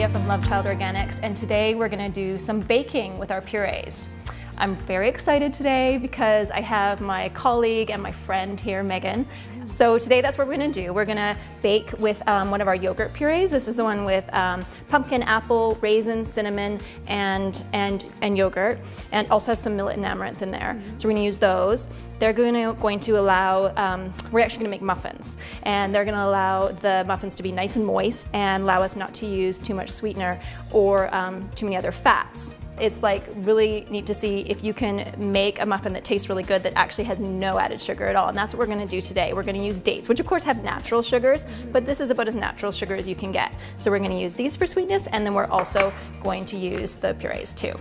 Leah from Love Child Organics, and today we're going to do some baking with our purees. I'm very excited today because I have my colleague and my friend here, Megan. So today that's what we're going to do. We're going to bake with one of our yogurt purees. This is the one with pumpkin, apple, raisin, cinnamon, and yogurt, and also has some millet and amaranth in there. So we're going to use those. They're going to allow, we're actually going to make muffins, and they're going to allow the muffins to be nice and moist and allow us not to use too much sweetener or too many other fats. It's like really neat to see if you can make a muffin that tastes really good that actually has no added sugar at all, and that's what we're going to do today. We're going to use dates, which of course have natural sugars, but this is about as natural sugar as you can get. So we're going to use these for sweetness, and then we're also going to use the purees too.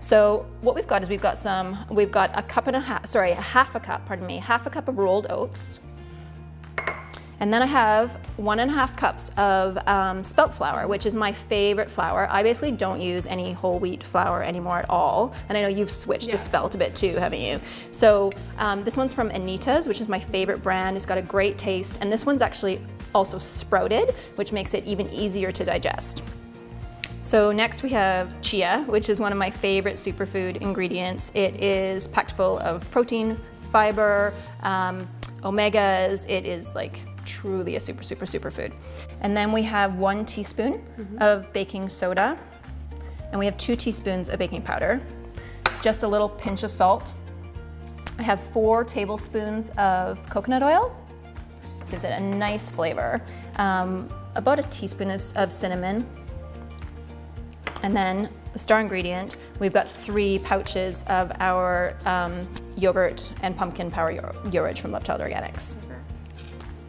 So what we've got is we've got a cup and a half, sorry, half a cup of rolled oats. And then I have 1.5 cups of spelt flour, which is my favorite flour. I basically don't use any whole wheat flour anymore at all. And I know you've switched to spelt a bit too, haven't you? So this one's from Anita's, which is my favorite brand. It's got a great taste. And this one's actually also sprouted, which makes it even easier to digest. So next we have chia, which is one of my favorite superfood ingredients. It is packed full of protein, fiber, omegas. It is like truly a super food. And then we have 1 teaspoon of baking soda, and we have 2 teaspoons of baking powder, just a little pinch of salt. I have 4 tablespoons of coconut oil, gives it a nice flavor, about a teaspoon of cinnamon, and then the star ingredient, we've got 3 pouches of our yogurt and pumpkin power yogurt from Love Child Organics.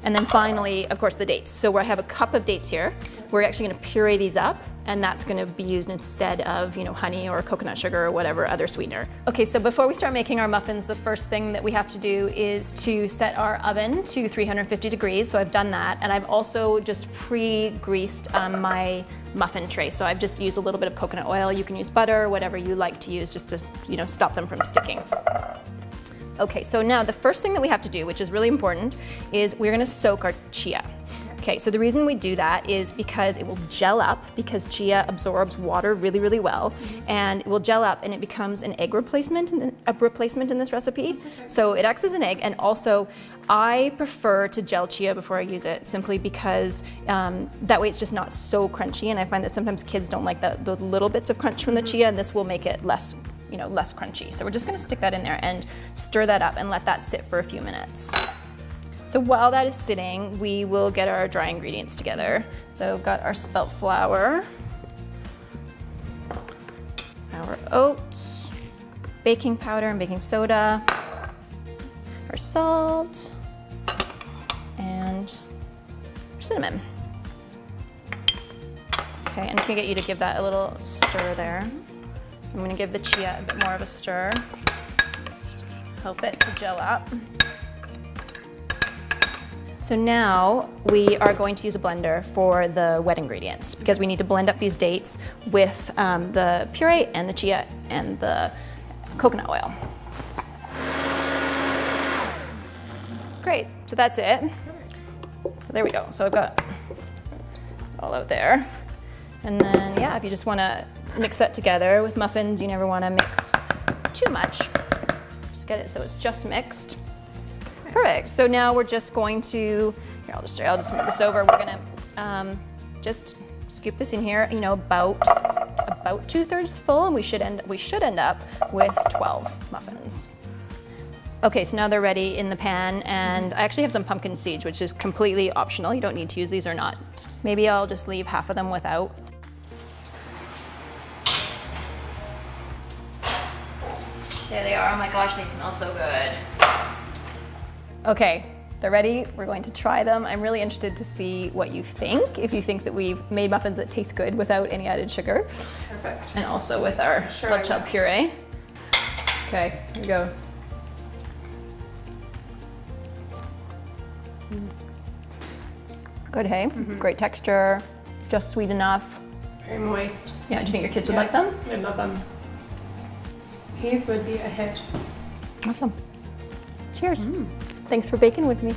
And then finally, of course, the dates. So I have a cup of dates here. We're actually going to puree these up, and that's going to be used instead of, honey or coconut sugar or whatever other sweetener. Okay, so before we start making our muffins, the first thing that we have to do is to set our oven to 350 degrees. So I've done that, and I've also just pre-greased my muffin tray. So I've just used a little bit of coconut oil. You can use butter, whatever you like to use, just to stop them from sticking. Okay, so now the first thing that we have to do, which is really important, is we're gonna soak our chia. Okay, so the reason we do that is because it will gel up, because chia absorbs water really well, and it will gel up and it becomes an egg replacement in this recipe. So it acts as an egg, and also I prefer to gel chia before I use it, simply because that way it's just not so crunchy, and I find that sometimes kids don't like those little bits of crunch from the chia, and this will make it less less crunchy. So we're just gonna stick that in there and stir that up and let that sit for a few minutes. So while that is sitting, we will get our dry ingredients together. So we've got our spelt flour, our oats, baking powder and baking soda, our salt, and our cinnamon. Okay, I'm just gonna get you to give that a little stir there. I'm gonna give the chia a bit more of a stir, just help it to gel up. So now we are going to use a blender for the wet ingredients, because we need to blend up these dates with the puree and the chia and the coconut oil. Great, so that's it. So there we go. So I've got all out there. And then, yeah, if you just wanna mix that together with muffins, you never wanna mix too much. Just get it so it's just mixed. Perfect. So now we're just going to, here, I'll just move this over. We're gonna just scoop this in here, about 2/3 full, and we should end up with 12 muffins. Okay, so now they're ready in the pan, and I actually have some pumpkin seeds, which is completely optional. You don't need to use these or not. Maybe I'll just leave half of them without. There they are. Oh my gosh, they smell so good. Okay, they're ready. We're going to try them. I'm really interested to see what you think, if you think that we've made muffins that taste good without any added sugar. Perfect. And also with our Love Child puree. Okay, here we go. Good, hey? Great texture, just sweet enough. Very moist. Yeah, do you think your kids would like them? I love them. These would be a hit. Awesome. Cheers. Thanks for baking with me.